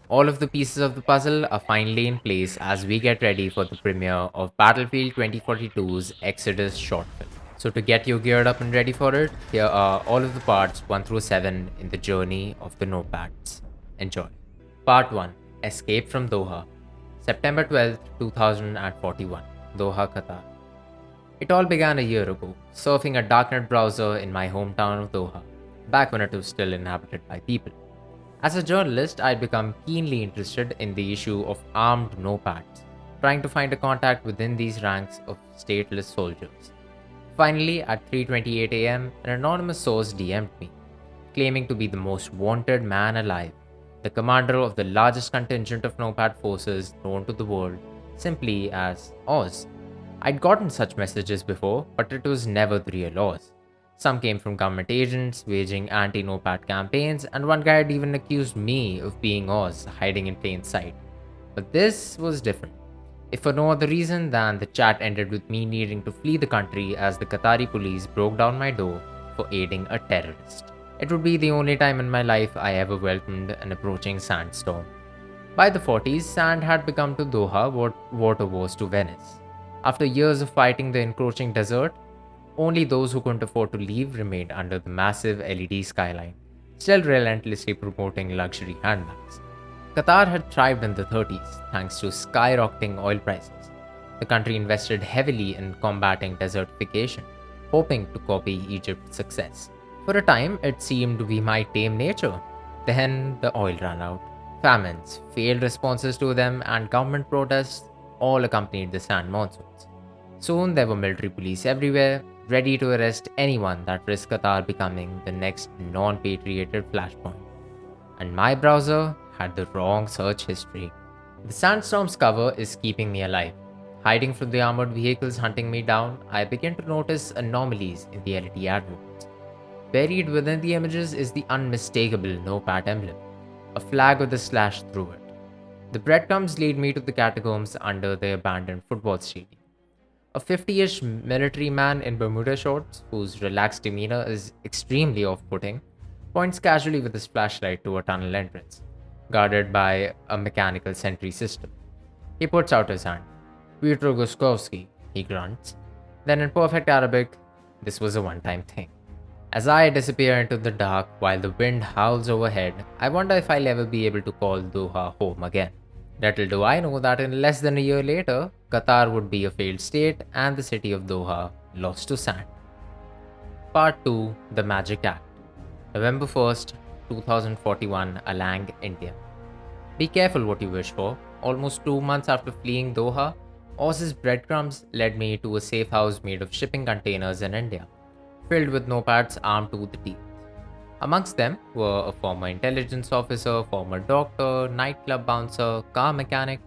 All of the pieces of the puzzle are finally in place as we get ready for the premiere of Battlefield 2042's Exodus short film. So, to get you geared up and ready for it, here are all of the parts 1 through 7 in the journey of the Nomads. Enjoy. Part 1, Escape from Doha. September 12th, 2041, Doha, Qatar. It all began a year ago, surfing a darknet browser in my hometown of Doha, back when it was still inhabited by people. As a journalist, I'd become keenly interested in the issue of armed nomads, trying to find a contact within these ranks of stateless soldiers. Finally, at 3:28 a.m., an anonymous source DM'd me, claiming to be the most wanted man alive, the commander of the largest contingent of nomad forces known to the world, simply as Oz. I'd gotten such messages before, but it was never the real Oz. Some came from government agents waging anti nomad campaigns, and one guy had even accused me of being Oz, hiding in plain sight. But this was different, if for no other reason than the chat ended with me needing to flee the country as the Qatari police broke down my door for aiding a terrorist. It would be the only time in my life I ever welcomed an approaching sandstorm. By the 40s, sand had become to Doha what water was to Venice. After years of fighting the encroaching desert, only those who couldn't afford to leave remained under the massive LED skyline, still relentlessly promoting luxury handbags. Qatar had thrived in the 30s thanks to skyrocketing oil prices. The country invested heavily in combating desertification, hoping to copy Egypt's success. For a time, it seemed we might tame nature. Then the oil ran out. Famines, failed responses to them, and government protests all accompanied the sand monsoons. Soon there were military police everywhere, ready to arrest anyone that risked Qatar becoming the next non-patrioted flashpoint. And my browser had the wrong search history. The sandstorm's cover is keeping me alive. Hiding from the armored vehicles hunting me down, I begin to notice anomalies in the LED adverts. Buried within the images is the unmistakable NOPAT emblem, a flag with a slash through it. The breadcrumbs lead me to the catacombs under the abandoned football stadium. A 50-ish military man in Bermuda shorts, whose relaxed demeanor is extremely off-putting, points casually with his flashlight to a tunnel entrance, guarded by a mechanical sentry system. He puts out his hand. Piotr Goskovsky, he grunts. Then in perfect Arabic, this was a one-time thing. As I disappear into the dark while the wind howls overhead, I wonder if I'll ever be able to call Doha home again. Little do I know that in less than a year later, Qatar would be a failed state and the city of Doha lost to sand. Part 2, The Magic Act. November 1st, 2041, Alang, India. Be careful what you wish for. Almost 2 months after fleeing Doha, Oz's breadcrumbs led me to a safe house made of shipping containers in India, filled with nomads armed to the teeth. Amongst them were a former intelligence officer, former doctor, nightclub bouncer, car mechanic.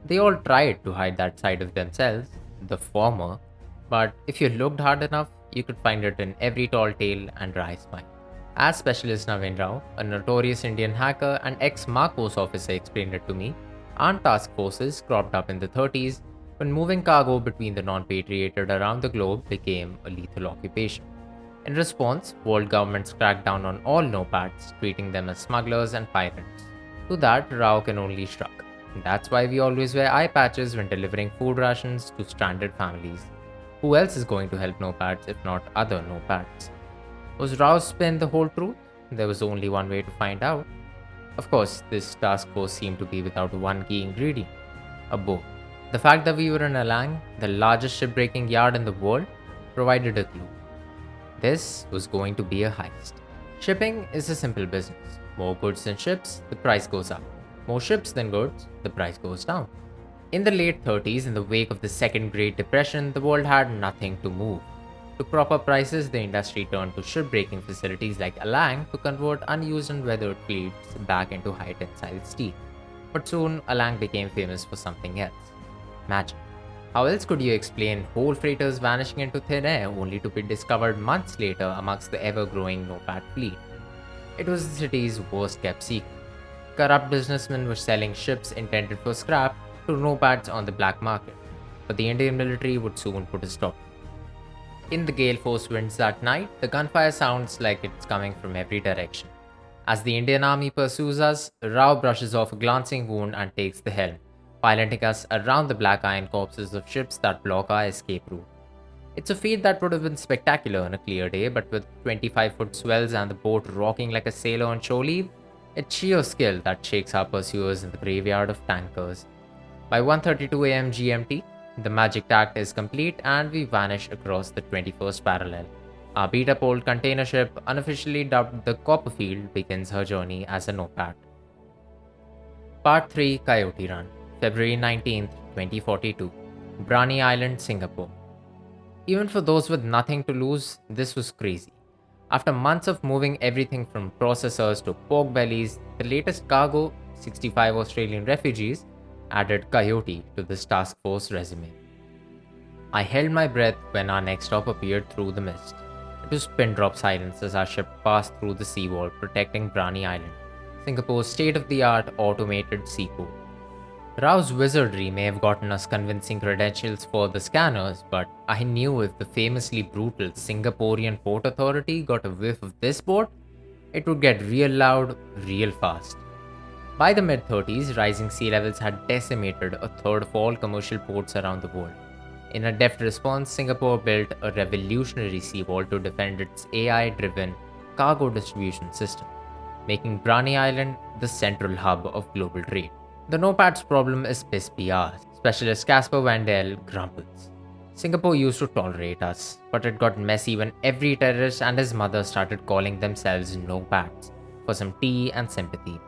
They all tried to hide that side of themselves, the former, but if you looked hard enough, you could find it in every tall tale and dry spine. As Specialist Navin Rao, a notorious Indian hacker and ex-Marcos officer, explained it to me, armed task forces cropped up in the 30s when moving cargo between the non-patrioted around the globe became a lethal occupation. In response, world governments cracked down on all nomads, treating them as smugglers and pirates. To that, Rao can only shrug. That's why we always wear eye patches when delivering food rations to stranded families. Who else is going to help nomads if not other nomads? Was Rao's spin the whole truth? There was only one way to find out. Of course, this task force seemed to be without one key ingredient: a boat. The fact that we were in Alang, the largest shipbreaking yard in the world, provided a clue. This was going to be a heist. Shipping is a simple business. More goods than ships, the price goes up. More ships than goods, the price goes down. In the late 30s, in the wake of the Second Great Depression, the world had nothing to move. To prop up prices, the industry turned to shipbreaking facilities like Alang to convert unused and weathered fleets back into high tensile steel. But soon, Alang became famous for something else: magic. How else could you explain whole freighters vanishing into thin air only to be discovered months later amongst the ever-growing nomad fleet? It was the city's worst-kept secret. Corrupt businessmen were selling ships intended for scrap to nomads on the black market, but the Indian military would soon put a stop. In the gale force winds that night, the gunfire sounds like it's coming from every direction. As the Indian Army pursues us, Rao brushes off a glancing wound and takes the helm, piloting us around the black iron corpses of ships that block our escape route. It's a feat that would have been spectacular on a clear day, but with 25-foot swells and the boat rocking like a sailor on shore leave, it's sheer skill that shakes our pursuers in the graveyard of tankers. By 1:32 a.m. GMT, the magic act is complete and we vanish across the 21st parallel. Our beat-up old container ship, unofficially dubbed the Copperfield, begins her journey as a NOPAT. Part 3 Coyote Run, February 19th, 2042, Brani Island, Singapore. Even for those with nothing to lose, this was crazy. After months of moving everything from processors to pork bellies, the latest cargo, 65 Australian refugees, added Coyote to this task force resume. I held my breath when our next stop appeared through the mist. It was pin drop silence as our ship passed through the seawall protecting Brani Island, Singapore's state-of-the-art automated seaport. Rao's wizardry may have gotten us convincing credentials for the scanners, but I knew if the famously brutal Singaporean Port Authority got a whiff of this port, it would get real loud, real fast. By the mid-30s, rising sea levels had decimated a third of all commercial ports around the world. In a deft response, Singapore built a revolutionary seawall to defend its AI-driven cargo distribution system, making Brani Island the central hub of global trade. The NOPAD's problem is piss PR. Specialist Casper Vandel grumbles. Singapore used to tolerate us, but it got messy when every terrorist and his mother started calling themselves NOPADs for some tea and sympathy.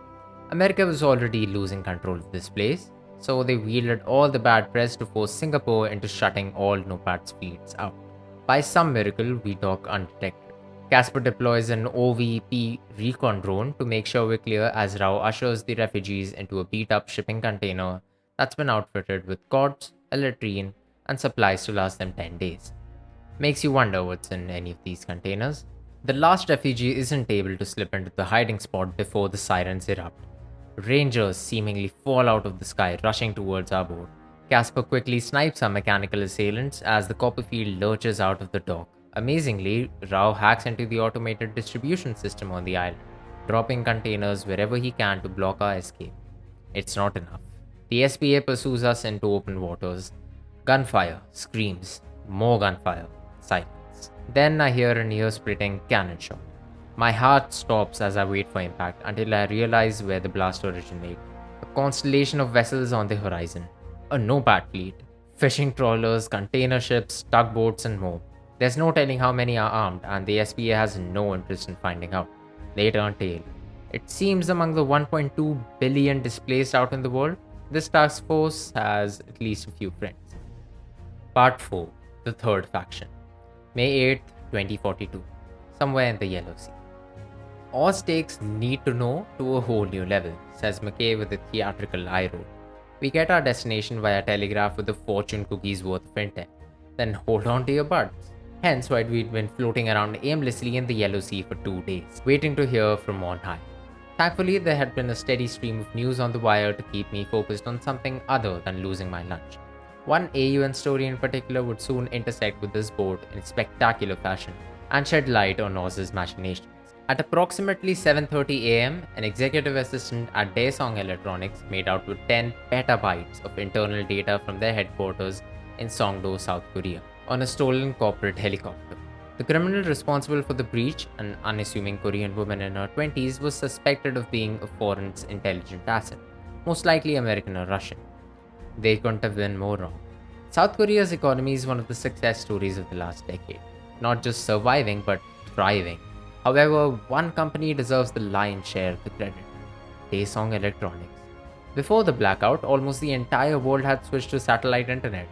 America was already losing control of this place, so they wielded all the bad press to force Singapore into shutting all NOPAD's fleets out. By some miracle, we dock undetected. Casper deploys an OVP recon drone to make sure we're clear as Rao ushers the refugees into a beat-up shipping container that's been outfitted with cots, a latrine, and supplies to last them 10 days. Makes you wonder what's in any of these containers. The last refugee isn't able to slip into the hiding spot before the sirens erupt. Rangers seemingly fall out of the sky, rushing towards our boat. Casper quickly snipes our mechanical assailants as the Copperfield lurches out of the dock. Amazingly, Rao hacks into the automated distribution system on the island, dropping containers wherever he can to block our escape. It's not enough. The SPA pursues us into open waters. Gunfire, screams, more gunfire, silence. Then I hear an ear-splitting cannon shot. My heart stops as I wait for impact until I realize where the blast originated. A constellation of vessels on the horizon. A NOPAD fleet. Fishing trawlers, container ships, tugboats, and more. There's no telling how many are armed, and the SPA has no interest in finding out. They turn tail. It seems among the 1.2 billion displaced out in the world, this task force has at least a few friends. Part 4. The Third Faction. May 8th, 2042. Somewhere in the Yellow Sea. Oz takes need to know to a whole new level, says McKay with a theatrical eye roll. We get our destination via telegraph with a fortune cookie's worth of intent. Then hold on to your butts. Hence why we'd been floating around aimlessly in the Yellow Sea for 2 days, waiting to hear from on high. Thankfully, there had been a steady stream of news on the wire to keep me focused on something other than losing my lunch. One AUN story in particular would soon intersect with this boat in spectacular fashion and shed light on Oz's machinations. At approximately 7:30 am, an executive assistant at Daesung Electronics made out with 10 petabytes of internal data from their headquarters in Songdo, South Korea, on a stolen corporate helicopter. The criminal responsible for the breach, an unassuming Korean woman in her 20s, was suspected of being a foreign's intelligent asset, most likely American or Russian. They couldn't have been more wrong. South Korea's economy is one of the success stories of the last decade, not just surviving but thriving. However, one company deserves the lion's share of the credit: Daesung Electronics. Before the blackout, almost the entire world had switched to satellite internet.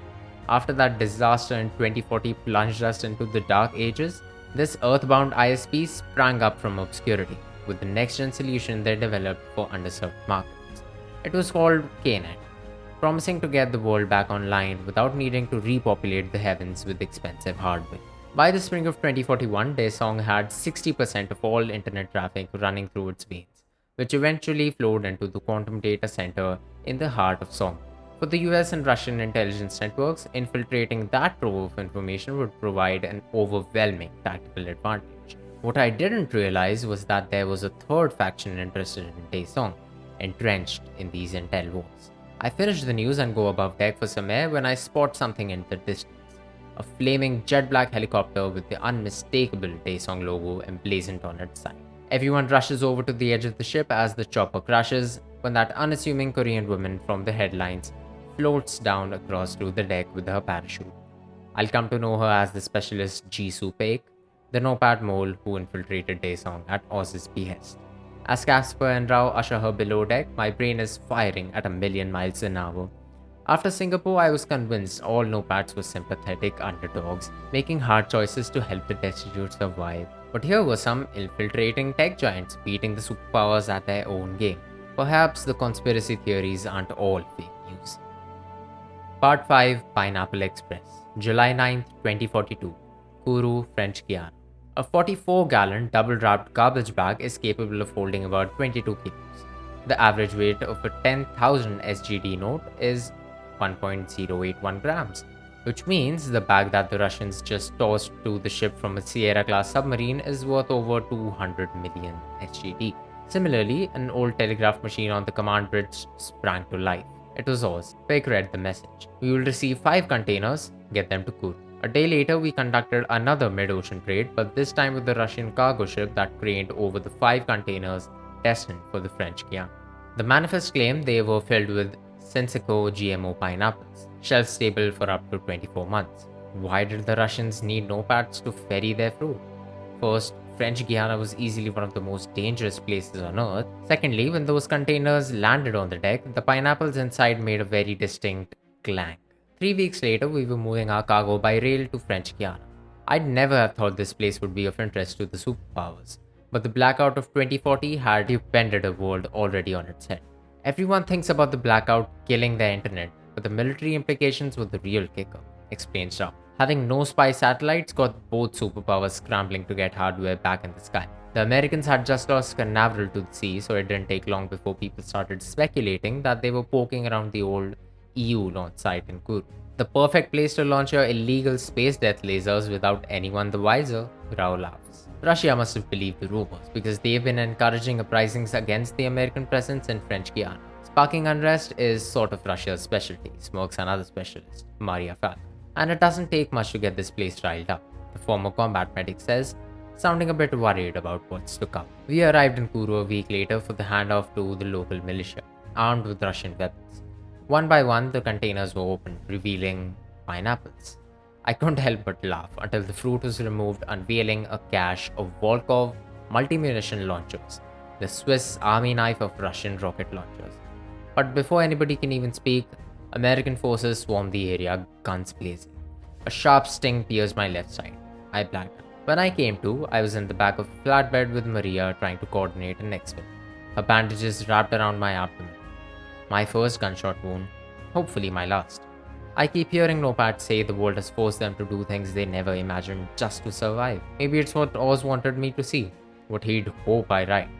After that disaster in 2040 plunged us into the dark ages, this earthbound ISP sprang up from obscurity with the next-gen solution they developed for underserved markets. It was called KNet, promising to get the world back online without needing to repopulate the heavens with expensive hardware. By the spring of 2041, Daesung had 60% of all internet traffic running through its veins, which eventually flowed into the quantum data center in the heart of Song. For the US and Russian intelligence networks, infiltrating that trove of information would provide an overwhelming tactical advantage. What I didn't realize was that there was a third faction interested in Daesung, entrenched in these intel wars. I finish the news and go above deck for some air when I spot something in the distance. A flaming jet black helicopter with the unmistakable Daesung logo emblazoned on its side. Everyone rushes over to the edge of the ship as the chopper crashes, when that unassuming Korean woman from the headlines floats down across to the deck with her parachute. I'll come to know her as the specialist Jisoo Paik, the Nopat mole who infiltrated Daesung at Oz's behest. As Casper and Rao usher her below deck, my brain is firing at a million miles an hour. After Singapore, I was convinced all Nopats were sympathetic underdogs, making hard choices to help the destitute survive. But here were some infiltrating tech giants beating the superpowers at their own game. Perhaps the conspiracy theories aren't all fake news. Part 5 Pineapple Express, July 9th, 2042, Kourou, French Guiana. A 44-gallon double-wrapped garbage bag is capable of holding about 22 kilos. The average weight of a 10,000 SGD note is 1.081 grams, which means the bag that the Russians just tossed to the ship from a Sierra-class submarine is worth over 200 million SGD. Similarly, an old telegraph machine on the command bridge sprang to life. It was Oz. Peck read the message. We will receive 5 containers, get them to Kourou. A day later, we conducted another mid-ocean trade, but this time with the Russian cargo ship that craned over the 5 containers destined for the French Guiana. The manifest claimed they were filled with Sensico GMO pineapples, shelf-stable for up to 24 months. Why did the Russians need Nopats to ferry their fruit? First, French Guiana was easily one of the most dangerous places on Earth. Secondly, when those containers landed on the deck, the pineapples inside made a very distinct clang. 3 weeks later, we were moving our cargo by rail to French Guiana. I'd never have thought this place would be of interest to the superpowers, but the blackout of 2040 had upended a world already on its head. Everyone thinks about the blackout killing their internet, but the military implications were the real kicker, explains Rao. Having no spy satellites got both superpowers scrambling to get hardware back in the sky. The Americans had just lost Canaveral to the sea, so it didn't take long before people started speculating that they were poking around the old EU launch site in Kourou. The perfect place to launch your illegal space death lasers without anyone the wiser, Rao laughs. Russia must have believed the rumors because they've been encouraging uprisings against the American presence in French Guiana. Sparking unrest is sort of Russia's specialty, smirks another specialist, Maria Falk. And it doesn't take much to get this place riled up, the former combat medic says, sounding a bit worried about what's to come. We arrived in Kourou a week later for the handoff to the local militia, armed with Russian weapons. One by one, the containers were opened, revealing pineapples. I couldn't help but laugh until the fruit was removed, unveiling a cache of Volkov multi-munition launchers, the Swiss army knife of Russian rocket launchers. But before anybody can even speak, American forces swarmed the area, guns blazing. A sharp sting pierced my left side. I blacked out. When I came to, I was in the back of a flatbed with Maria trying to coordinate an exfil. Her bandages wrapped around my abdomen. My first gunshot wound, hopefully my last. I keep hearing Nopats say the world has forced them to do things they never imagined just to survive. Maybe it's what Oz wanted me to see, what he'd hope I write.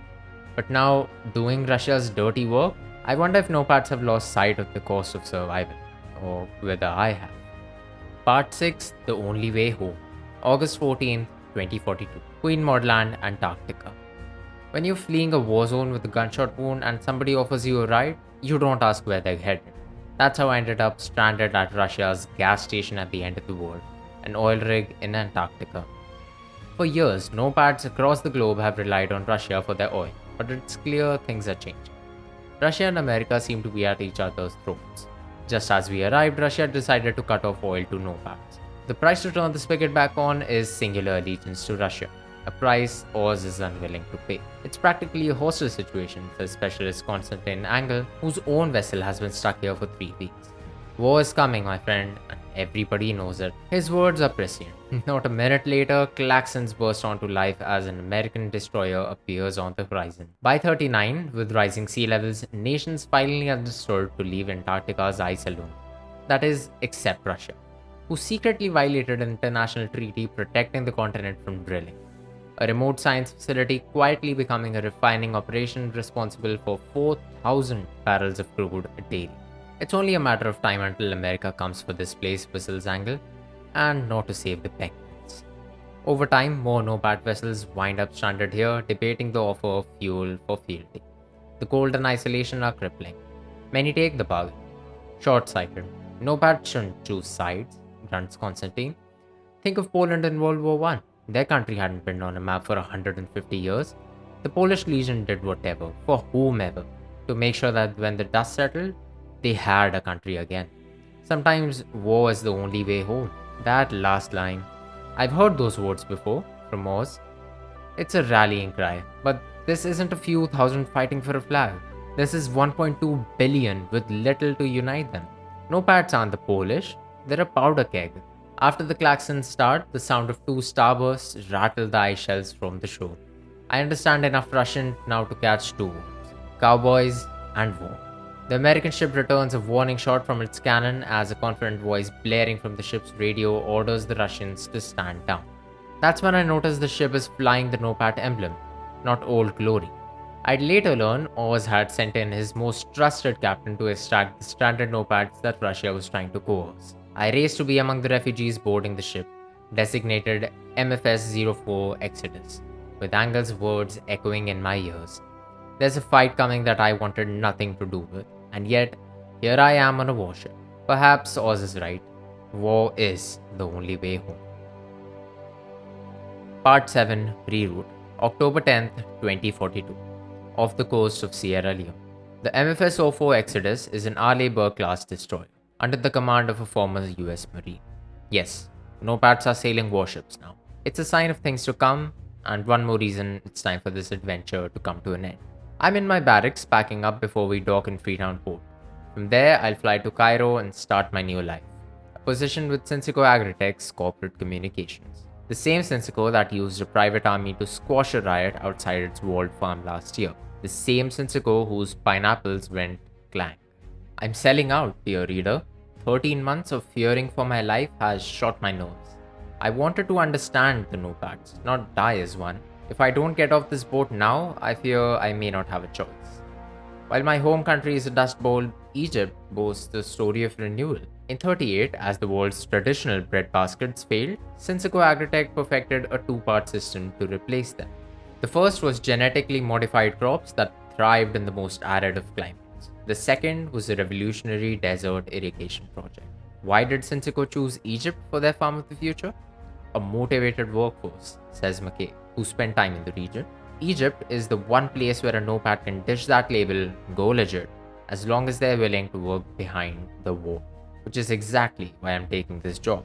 But now, doing Russia's dirty work, I wonder if Nopats have lost sight of the cost of survival, or whether I have. Part 6, The Only Way Home, August 14th, 2042, Queen Maud Land, Antarctica. When you're fleeing a war zone with a gunshot wound and somebody offers you a ride, you don't ask where they're headed. That's how I ended up stranded at Russia's gas station at the end of the world, an oil rig in Antarctica. For years, Nopats across the globe have relied on Russia for their oil, but it's clear things are changing. Russia and America seem to be at each other's throats. Just as we arrived, Russia decided to cut off oil to Nopats. The price to turn the spigot back on is singular allegiance to Russia, a price Oz is unwilling to pay. It's practically a hostage situation, says specialist Konstantin Angel, whose own vessel has been stuck here for 3 weeks. War is coming, my friend, and everybody knows it. His words are prescient. Not a minute later, klaxons burst onto life as an American destroyer appears on the horizon. By 39, with rising sea levels, nations finally understood to leave Antarctica's ice alone. That is, except Russia, who secretly violated an international treaty protecting the continent from drilling. A remote science facility quietly becoming a refining operation responsible for 4,000 barrels of crude daily. It's only a matter of time until America comes for this place, whistles Angle, and not to save the penguins. Over time, more NOPAD vessels wind up stranded here, debating the offer of fuel for fielding. The cold and isolation are crippling. Many take the bargain. Short-sighted. NOPAD shouldn't choose sides, grunts Constantine. Think of Poland in World War One. Their country hadn't been on a map for 150 years. The Polish Legion did whatever, for whomever, to make sure that when the dust settled, they had a country again. Sometimes war is the only way home. That last line. I've heard those words before from Oz. It's a rallying cry, but this isn't a few thousand fighting for a flag. This is 1.2 billion with little to unite them. No pats aren't the Polish, they're a powder keg. After the klaxons start, the sound of two starbursts rattle the ice shells from the shore. I understand enough Russian now to catch two words: cowboys and war. The American ship returns a warning shot from its cannon as a confident voice blaring from the ship's radio orders the Russians to stand down. That's when I notice the ship is flying the NOPAT emblem, not Old Glory. I'd later learn Oz had sent in his most trusted captain to extract the stranded NOPATs that Russia was trying to coerce. I raced to be among the refugees boarding the ship, designated MFS-04 Exodus, with Angel's words echoing in my ears. There's a fight coming that I wanted nothing to do with, and yet, here I am on a warship. Perhaps Oz is right. War is the only way home. Part 7, Rerouted, October 10th, 2042. Off the coast of Sierra Leone. The MFS-04 Exodus is an Arleigh-Burke-class destroyer, under the command of a former US Marine. Yes, NOPATs are sailing warships now. It's a sign of things to come, and one more reason it's time for this adventure to come to an end. I'm in my barracks packing up before we dock in Freetown Port. From there, I'll fly to Cairo and start my new life. A position with Synsico Agritech's corporate communications. The same Synsico that used a private army to squash a riot outside its walled farm last year. The same Synsico whose pineapples went clank. I'm selling out, dear reader. 13 months of fearing for my life has shot my nerves. I wanted to understand the NOPATs, not die as one. If I don't get off this boat now, I fear I may not have a choice. While my home country is a dust bowl, Egypt boasts the story of renewal. In 38, as the world's traditional bread baskets failed, Synsico Agritech perfected a two-part system to replace them. The first was genetically modified crops that thrived in the most arid of climates. The second was a revolutionary desert irrigation project. Why did Synsico choose Egypt for their farm of the future? A motivated workforce, says McKay, who spent time in the region. Egypt is the one place where a NOPAT can dish that label, go legit, as long as they're willing to work behind the wall. Which is exactly why I'm taking this job.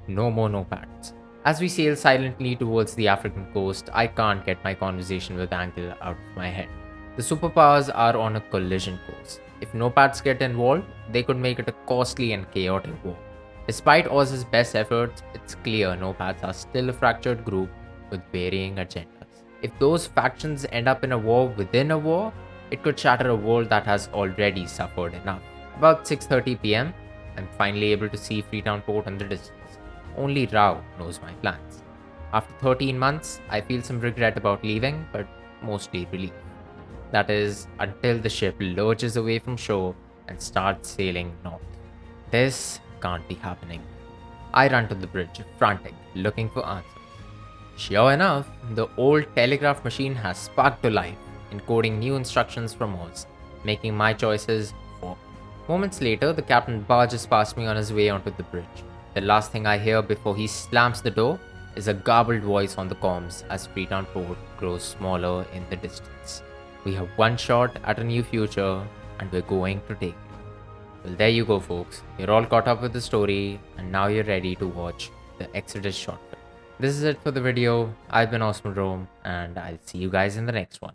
No more NOPATs. As we sail silently towards the African coast, I can't get my conversation with Angel out of my head. The superpowers are on a collision course. If NOPATs get involved, they could make it a costly and chaotic war. Despite Oz's best efforts, it's clear NOPATs are still a fractured group with varying agendas. If those factions end up in a war within a war, it could shatter a world that has already suffered enough. About 6:30 p.m., I'm finally able to see Freetown Port in the distance. Only Rao knows my plans. After 13 months, I feel some regret about leaving, but mostly relief. That is, until the ship lurches away from shore and starts sailing north. This can't be happening. I run to the bridge, frantic, looking for answers. Sure enough, the old telegraph machine has sparked to life, encoding new instructions from Oz, making my choices for. Moments later, the captain barges past me on his way onto the bridge. The last thing I hear before he slams the door is a garbled voice on the comms as Freetown Port grows smaller in the distance. We have one shot at a new future, and we're going to take it. Well, there you go, folks. You're all caught up with the story, and now you're ready to watch the Exodus short film. This is it for the video. I've been Osmodrome, and I'll see you guys in the next one.